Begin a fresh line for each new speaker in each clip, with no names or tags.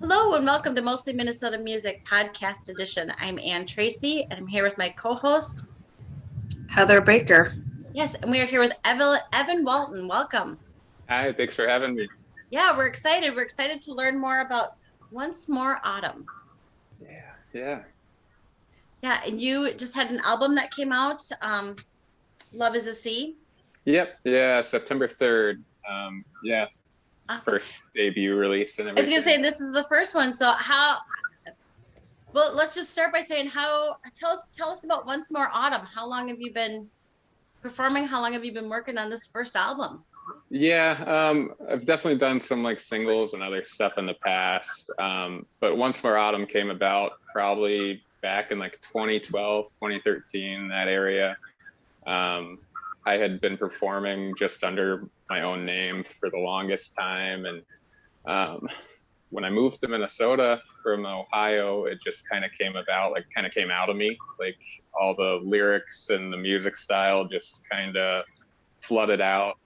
Hello and welcome to Mostly Minnesota Music Podcast Edition. I'm Ann Tracy and I'm here with my co-host,
Heather Baker.
Yes, and we are here with Evan Walton. Welcome.
Hi, thanks for having me.
Yeah, we're excited. We're excited to learn more about Once More Autumn.
Yeah.
Yeah, and you just had an album that came out, Love is a Sea.
Yep. Yeah, September 3rd.
Awesome.
First debut release and
I was
everything.
going to say this is the first one. So let's just start by saying tell us about Once More Autumn. How long have you been performing? How long have you been working on this first album?
Yeah, I've definitely done some like singles and other stuff in the past. But Once More Autumn came about probably back in like 2012, 2013, that area. I had been performing just under my own name for the longest time. And when I moved to Minnesota from Ohio, it just kind of came out of me. Like all the lyrics and the music style just kind of flooded out.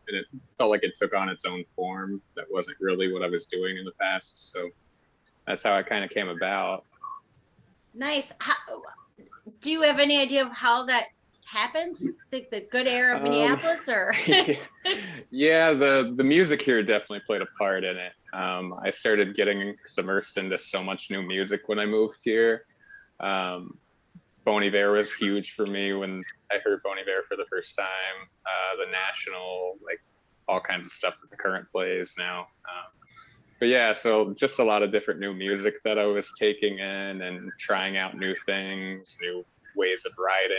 And it felt like it took on its own form. That wasn't really what I was doing in the past. So that's how it kind of came about.
Nice. Do you have any idea of how that happened? Think the good air of Minneapolis, or?
Yeah, the music here definitely played a part in it. I started getting immersed into so much new music when I moved here. Bon Iver was huge for me when I heard Bon Iver for the first time. The National, like all kinds of stuff that the Current plays now. But yeah, so just a lot of different new music that I was taking in and trying out new things, new ways of writing,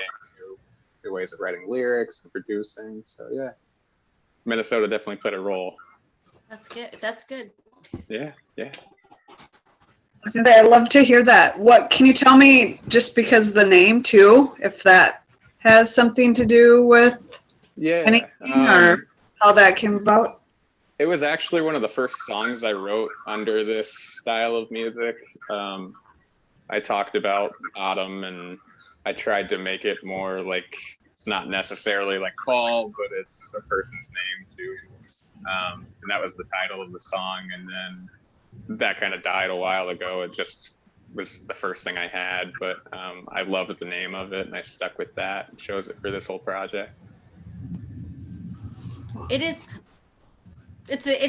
new ways of writing lyrics and producing. So yeah, Minnesota definitely played a role.
That's good. That's good.
Yeah.
I'd love to hear that. What can you tell me, just because the name too, if that has something to do with anything or how that came about?
It was actually one of the first songs I wrote under this style of music. I talked about autumn and I tried to make it more like it's not necessarily like fall, but it's a person's name too. And that was the title of the song. And then that kind of died a while ago. It just was the first thing I had, but I loved the name of it and I stuck with that and chose it for this whole project.
It's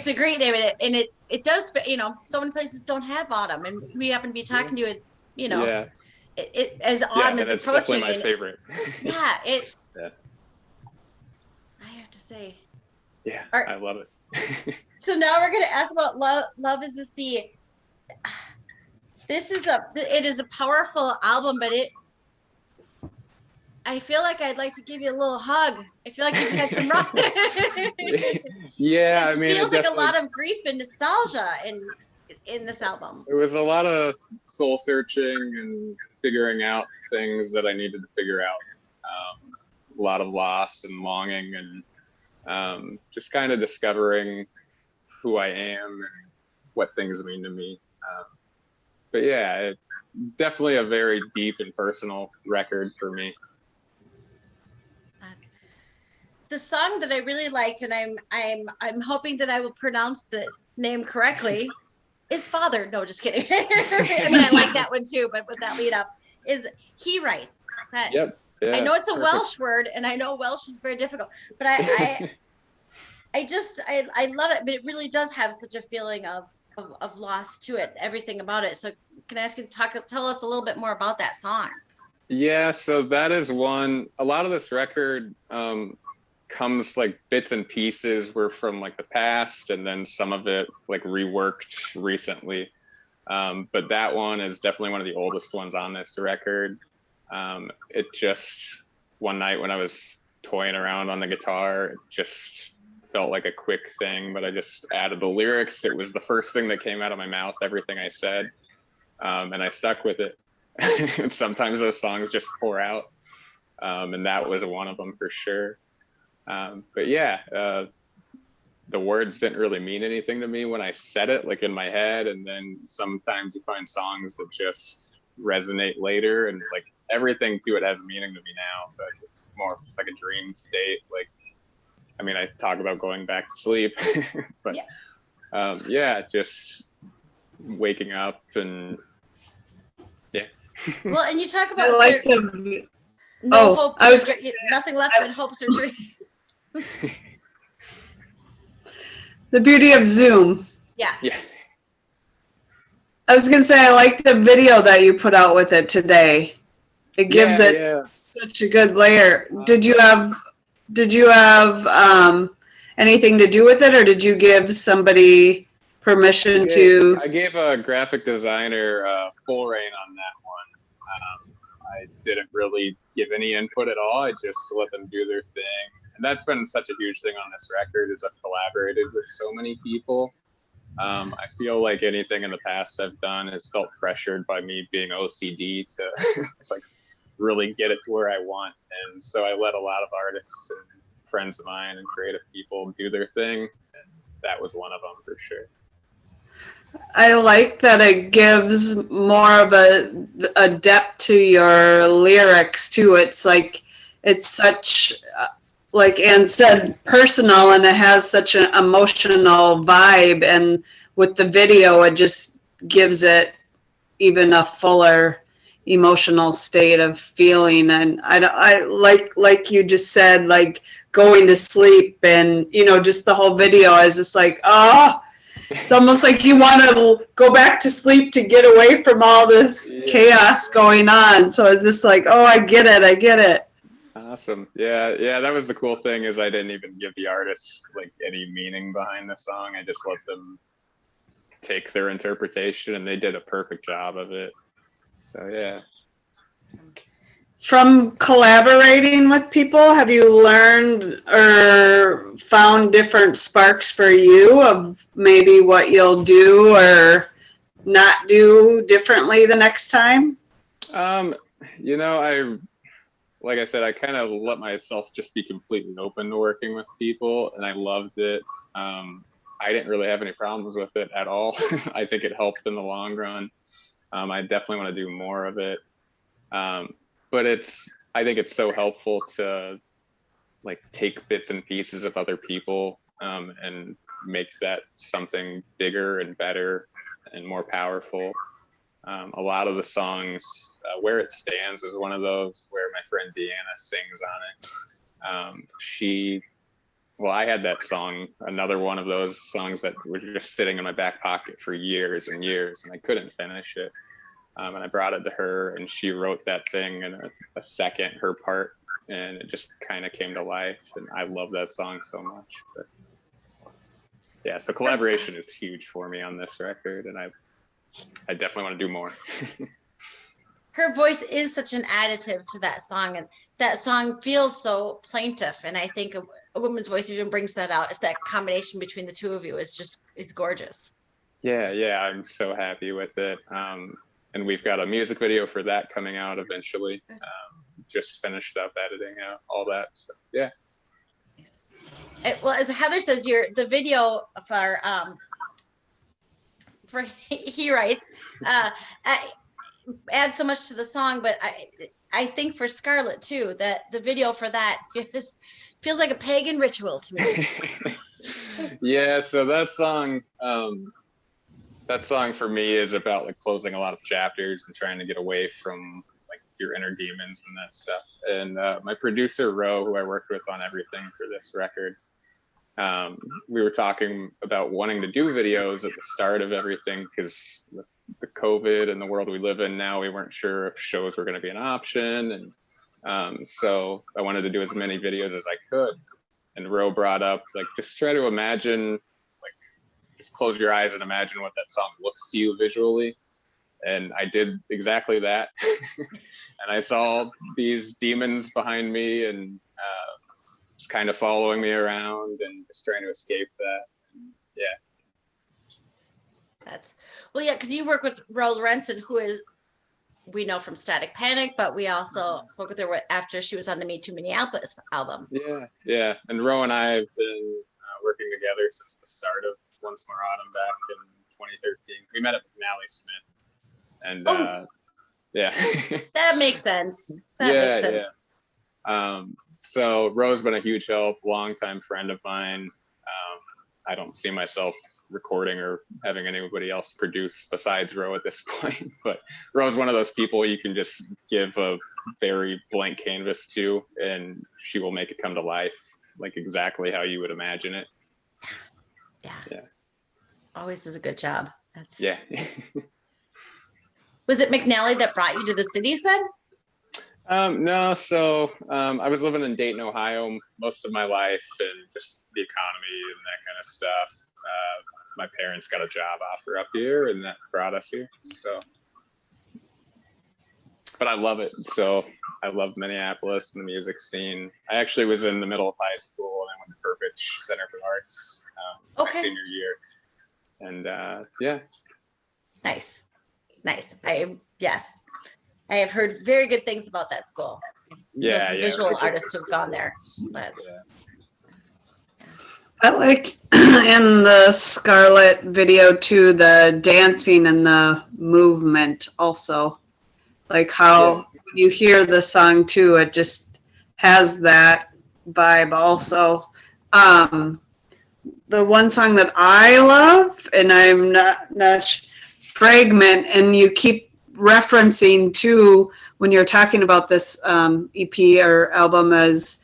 a great name, and it does fit. So many places don't have autumn, and we happen to be talking to it. It as autumn is
it's
approaching.
Definitely my favorite.
Yeah,
Yeah.
I have to say.
Yeah, I love it.
So now we're going to ask about Love is the Sea. It is a powerful album, but I feel like I'd like to give you a little hug. I feel like you've had some rough.
Yeah,
it feels like a lot of grief and nostalgia in this album.
It was a lot of soul searching and figuring out things that I needed to figure out. A lot of loss and longing and just kind of discovering who I am and what things mean to me. But yeah, definitely a very deep and personal record for me.
The song that I really liked, and I'm hoping that I will pronounce this name correctly, is Father. No, just kidding. I mean, I like that one too, but with that lead up is He Writes.
Yep. Yeah,
I know it's a
perfect.
Welsh word, and I know Welsh is very difficult, but I love it. But it really does have such a feeling of loss to it, everything about it. So can I ask you to tell us a little bit more about that song?
Yeah, so that is one. A lot of this record comes like bits and pieces were from like the past, and then some of it like reworked recently. But that one is definitely one of the oldest ones on this record. It just, one night when I was toying around on the guitar, it just felt like a quick thing, but I just added the lyrics. It was the first thing that came out of my mouth, everything I said. And I stuck with it. Sometimes those songs just pour out. And that was one of them for sure. But yeah, the words didn't really mean anything to me when I said it, like in my head. And then sometimes you find songs that just resonate later, and like everything to it has meaning to me now, but it's more just like a dream state. Like, I mean, I talk about going back to sleep, but yeah, just waking up and yeah.
Well, and you talk
I
about
like the.
no
Oh,
hope,
I was.
nothing left but hopes or dreams.
The beauty of Zoom.
Yeah.
Yeah.
I was gonna say I like the video that you put out with it today. It gives it such a good layer.
Awesome.
Did you have anything to do with it, or did you give somebody permission to?
I gave a graphic designer full reign on that one. I didn't really give any input at all. I just let them do their thing. And that's been such a huge thing on this record is I've collaborated with so many people. I feel like anything in the past I've done has felt pressured by me being OCD to like really get it to where I want. And so I let a lot of artists and friends of mine and creative people do their thing. And that was one of them for sure.
I like that it gives more of a depth to your lyrics too. It's like it's such like Ann said, personal, and it has such an emotional vibe. And with the video, it just gives it even a fuller emotional state of feeling. And I like you just said, like going to sleep, and just the whole video is just like, oh. It's almost like you want to go back to sleep to get away from all this chaos going on. So it's just like, oh, I get it.
Awesome. Yeah. That was the cool thing is I didn't even give the artists like any meaning behind the song. I just let them take their interpretation, and they did a perfect job of it. So yeah.
From collaborating with people, have you learned or found different sparks for you of maybe what you'll do or not do differently the next time?
Like I said, I kind of let myself just be completely open to working with people, and I loved it. I didn't really have any problems with it at all. I think it helped in the long run. I definitely want to do more of it. But I think it's so helpful to like take bits and pieces of other people and make that something bigger and better and more powerful. A lot of the songs, Where It Stands is one of those where my friend Deanna sings on it. I had that song, another one of those songs that were just sitting in my back pocket for years and years, and I couldn't finish it. And I brought it to her, and she wrote that thing in a second, her part, and it just kind of came to life. And I love that song so much. But yeah, so collaboration is huge for me on this record, and I definitely want to do more.
Her voice is such an additive to that song, and that song feels so plaintive. And I think a woman's voice even brings that out. It's that combination between the two of you is gorgeous.
Yeah, I'm so happy with it. And we've got a music video for that coming out eventually. Just finished up editing all that. So yeah.
Well, as Heather says, the video for he writes adds so much to the song, but I think for Scarlett too, that the video for that feels like a pagan ritual to me.
Yeah, so that song for me is about like closing a lot of chapters and trying to get away from like your inner demons and that stuff. And my producer Ro, who I worked with on everything for this record, we were talking about wanting to do videos at the start of everything because with the COVID and the world we live in now, we weren't sure if shows were going to be an option. And so I wanted to do as many videos as I could. And Ro brought up like, just try to imagine, like, just close your eyes and imagine what that song looks to you visually. And I did exactly that. And I saw these demons behind me and just kind of following me around and just trying to escape that. Yeah.
Yeah, because you work with Ro Lorenzen, who we know from Static Panic, but we also spoke with her after she was on the Me Too Minneapolis album.
Yeah. And Ro and I have been working together since the start of Once More Autumn back in 2013. We met at McNally Smith. And yeah.
That makes sense. Makes sense.
Yeah. So Ro's been a huge help, longtime friend of mine. I don't see myself recording or having anybody else produce besides Ro at this point. But Ro's one of those people you can just give a very blank canvas to, and she will make it come to life, like exactly how you would imagine it.
Yeah. Always does a good job.
Yeah.
Was it McNally that brought you to the cities then?
No, so I was living in Dayton, Ohio most of my life, and just the economy and that kind of stuff. My parents got a job offer up here, and that brought us here. So, but I love it. So I love Minneapolis and the music scene. I actually was in the middle of high school, and I went to Purpich Center for Arts my senior year. And yeah.
Nice. I have heard very good things about that school.
Yeah,
some visual artists who've gone there.
I like in the Scarlet video too, the dancing and the movement also. Like how when you hear the song too, it just has that vibe also. The one song that I love, and I'm not Fragment, and you keep referencing too when you're talking about this EP or album as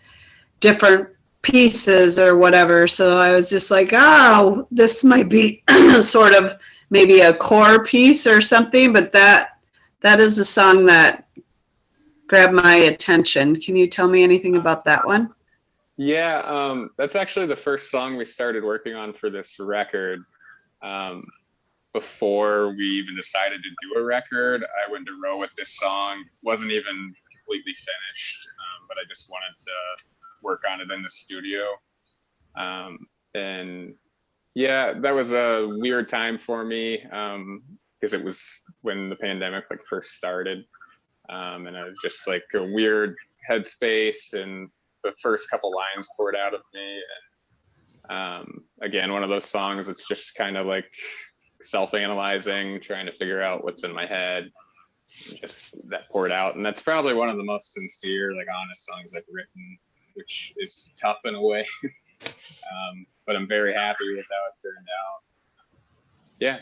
different pieces or whatever. So I was just like, oh, this might be sort of maybe a core piece or something, but that is a song that grabbed my attention. Can you tell me anything about that one?
Yeah, that's actually the first song we started working on for this record. Before we even decided to do a record, I went to Ro with this song. Wasn't even completely finished, but I just wanted to work on it in the studio. And yeah, that was a weird time for me because it was when the pandemic like first started, and I was just like a weird headspace, and the first couple lines poured out of me. And again, one of those songs that's just kind of like self-analyzing, trying to figure out what's in my head, just that poured out. And that's probably one of the most sincere, like honest songs I've written, which is tough in a way. But I'm very happy with how it turned out. Yeah.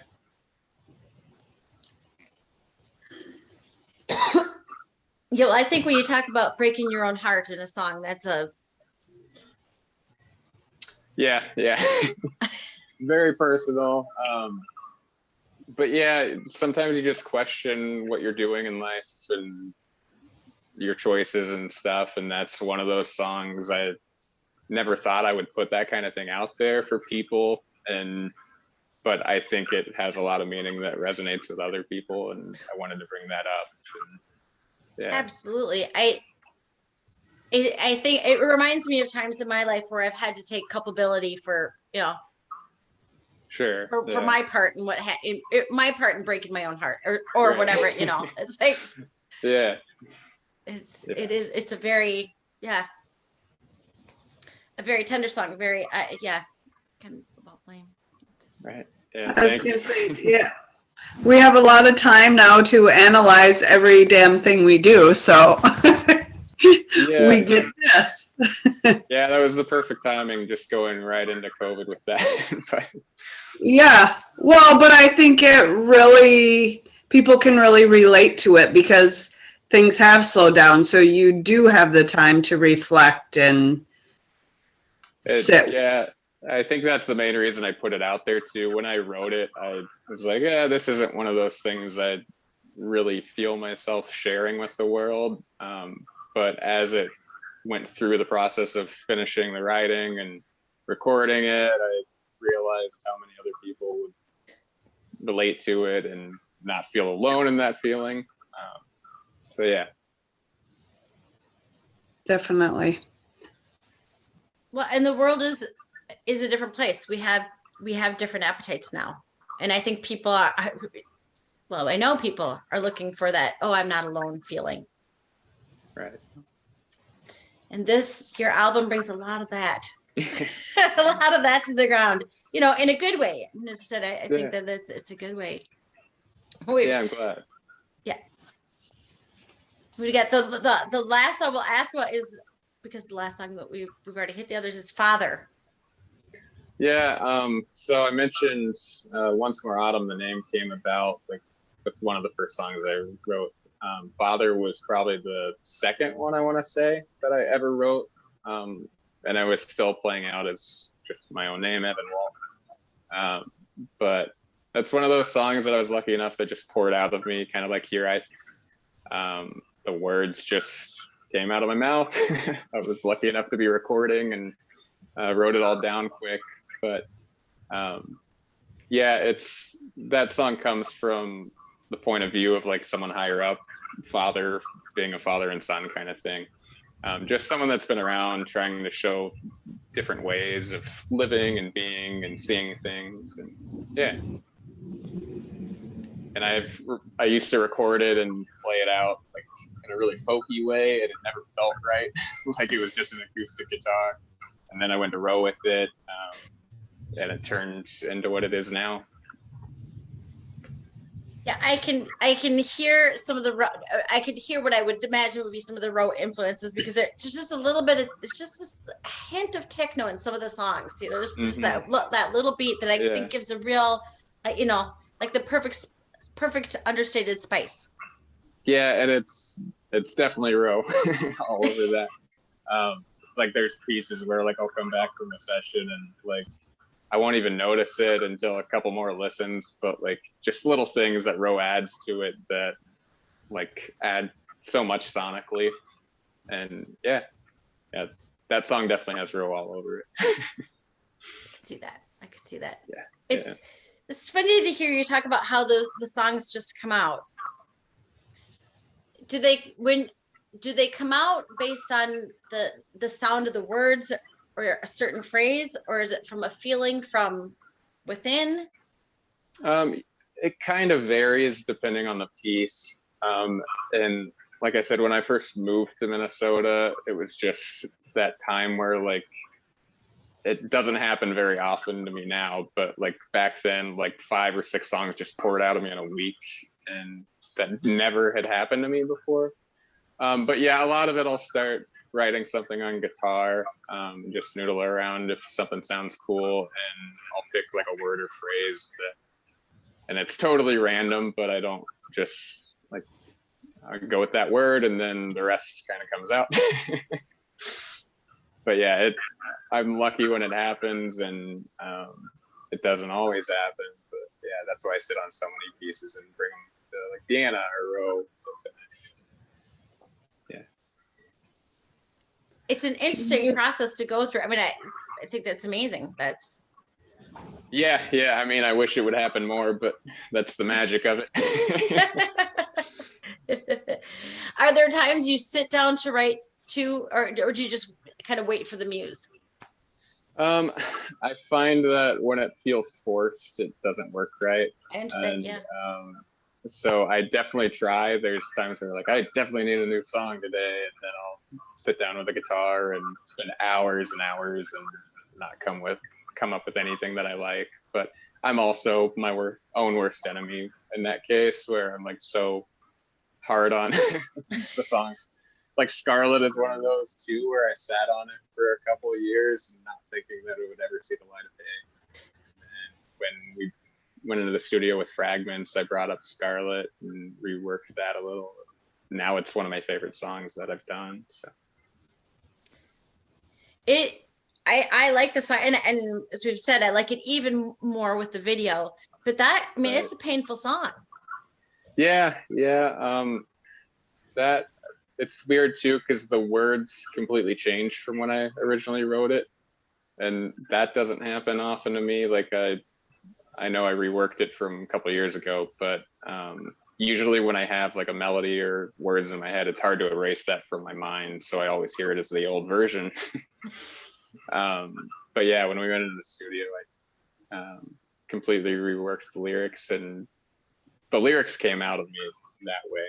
Yeah, I think when you talk about breaking your own heart in a song, that's a
yeah very personal. But yeah, sometimes you just question what you're doing in life and your choices and stuff, and that's one of those songs. I never thought I would put that kind of thing out there for people, but I think it has a lot of meaning that resonates with other people, and I wanted to bring that up. And, yeah.
Absolutely. I think it reminds me of times in my life where I've had to take culpability for,
Sure.
for my part and my part in breaking my own heart or
Right.
whatever, it's like,
yeah.
It's a very, a very tender song. Very, kind of about blame.
Right. Yeah.
I was gonna say, yeah. We have a lot of time now to analyze every damn thing we do, so we get this.
Yeah, that was the perfect timing, just going right into COVID with that.
Yeah, well, but I think people can really relate to it because things have slowed down, so you do have the time to reflect and sit.
Yeah, I think that's the main reason I put it out there too. When I wrote it, I was like, yeah, this isn't one of those things I really feel myself sharing with the world. But as it went through the process of finishing the writing and recording it, I realized how many other people would relate to it and not feel alone in that feeling. So yeah.
Definitely.
Well, and the world is a different place. We have different appetites now. And I think people I know people are looking for that, oh, I'm not alone feeling.
Right.
And your album brings a lot of that. A lot of that to the ground, in a good way. And as I said, I think that it's a good way.
Yeah, I'm glad.
Yeah. We got the last I will ask about is, because the last song that we've already hit the others, is Father.
Yeah. So I mentioned Once More Autumn, the name came about like with one of the first songs I wrote. Father was probably the second one I want to say that I ever wrote. And I was still playing out as just my own name, Evan Walton. But that's one of those songs that I was lucky enough that just poured out of me, kind of like Here the words just came out of my mouth. I was lucky enough to be recording and wrote it all down quick. But yeah, it's that song comes from the point of view of like someone higher up, father, being a father and son kind of thing. Just someone that's been around trying to show different ways of living and being and seeing things. And yeah. And I used to record it and play it out like in a really folky way, and it never felt right. Like it was just an acoustic guitar. And then I went to row with it, and it turned into what it is now.
Yeah, I can hear some of the I could hear what I would imagine would be some of the row influences, because there's just a little bit of, it's just a hint of techno in some of the songs, you know, just that little beat that I think gives a real, you know, like the perfect understated spice.
Yeah, and it's definitely row all over that. It's like there's pieces where like I'll come back from a session and like I won't even notice it until a couple more listens, but like just little things that row adds to it that like add so much sonically. And yeah, that song definitely has row all over it.
I could see that. I could see that.
Yeah.
It's funny to hear you talk about how the songs just come out. Do they come out based on the sound of the words or a certain phrase, or is it from a feeling from within?
It kind of varies depending on the piece. And like I said, when I first moved to Minnesota, it was just that time where like it doesn't happen very often to me now, but like back then, like 5 or 6 songs just poured out of me in a week, and that never had happened to me before. But yeah, a lot of it I'll start writing something on guitar, just noodle around if something sounds cool, and I'll pick like a word or phrase and it's totally random, but I don't just like, I go with that word and then the rest kind of comes out. But yeah, I'm lucky when it happens, and it doesn't always happen, but yeah, that's why I sit on so many pieces and bring them to like Deanna or Roe to finish.
It's an interesting process to go through. I mean, I think that's amazing.
Yeah. I mean, I wish it would happen more, but that's the magic of
it. Are there times you sit down to write too, or do you just kind of wait for the muse?
I find that when it feels forced, it doesn't work right.
I understand.
And,
yeah.
So I definitely try. There's times where like, I definitely need a new song today, and then I'll sit down with a guitar and spend hours and hours and not come up with anything that I like. But I'm also my own worst enemy in that case, where I'm like so hard on the song. Like Scarlet is one of those too, where I sat on it for a couple of years and not thinking that it would ever see the light of day. And when we went into the studio with Fragments, I brought up Scarlet and reworked that a little. Now it's one of my favorite songs that I've done. So
I like the song, and as we've said, I like it even more with the video. But that, I mean, it's a painful song.
Yeah. That it's weird too, because the words completely changed from when I originally wrote it, and that doesn't happen often to me. Like I know I reworked it from a couple of years ago, but usually when I have like a melody or words in my head, it's hard to erase that from my mind. So I always hear it as the old version. But yeah, when we went into the studio, I completely reworked the lyrics, and the lyrics came out of me that way,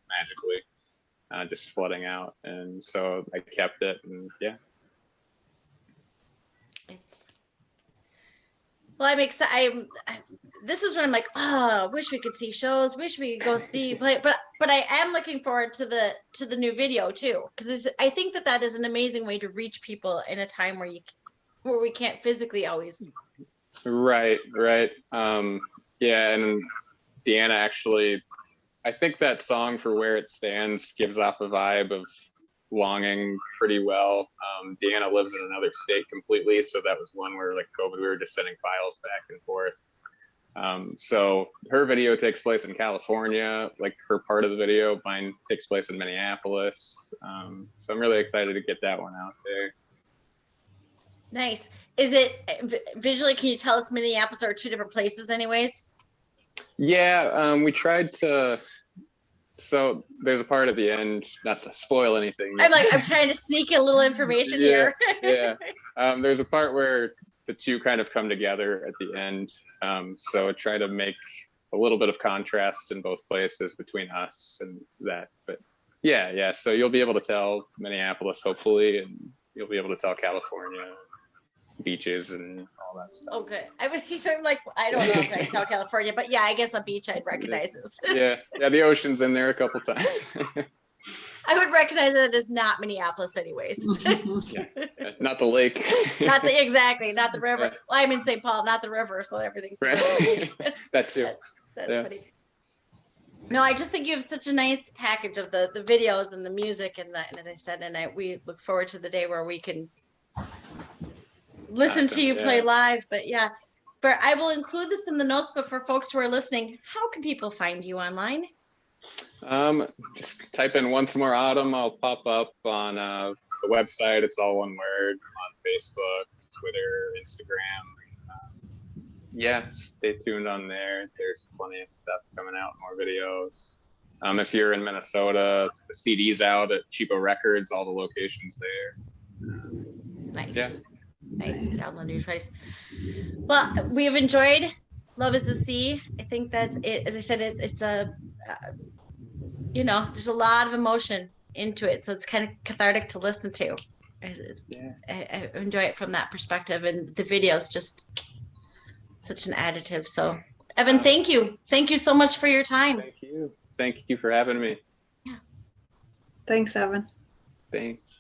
magically, just flooding out. And so I kept it, and yeah.
Well, I'm excited. This is when I'm like, oh, wish we could see shows. Wish we could go see play. But I am looking forward to the new video too, because I think that is an amazing way to reach people in a time where where we can't physically always.
Right. Yeah, and Deanna actually, I think that song For Where It Stands gives off a vibe of longing pretty well. Deanna lives in another state completely, so that was one where like COVID, we were just sending files back and forth. So her video takes place in California, like her part of the video. Mine takes place in Minneapolis. So I'm really excited to get that one out there.
Nice. Is it visually? Can you tell us Minneapolis are two different places, anyways?
Yeah, we tried to. So there's a part at the end, not to spoil anything.
I'm trying to sneak a little information here.
Yeah. There's a part where the two kind of come together at the end. So try to make a little bit of contrast in both places between us and that. But yeah. So you'll be able to tell Minneapolis, hopefully, and you'll be able to tell California, beaches and all that stuff.
Oh, good. I was sort of like, I don't know if I tell California, but yeah, I guess a beach I'd recognize this.
Yeah, the ocean's in there a couple times.
I would recognize it as not Minneapolis anyways.
Yeah. Not the lake.
Not the river. Well, I'm in St. Paul, not the river, so everything's
right. That too.
That's funny. No, I just think you have such a nice package of the videos and the music and as I said, we look forward to the day where we can listen to you play live. But yeah, I will include this in the notes, but for folks who are listening, how can people find you online?
Just type in Once More Autumn. I'll pop up on the website. It's all one word. On Facebook, Twitter, Instagram. Yeah, stay tuned on there. There's plenty of stuff coming out, more videos. If you're in Minnesota, the CD's out at Cheapo Records, all the locations there.
Nice.
Yeah.
Nice. Download your place. Well, we have enjoyed Love is the Sea. I think that's it. As I said, it's a, there's a lot of emotion into it. So it's kind of cathartic to listen to. I enjoy it from that perspective. And the video is just such an additive. So Evan, thank you. Thank you so much for your time.
Thank you. Thank you for having me.
Thanks, Evan.
Thanks.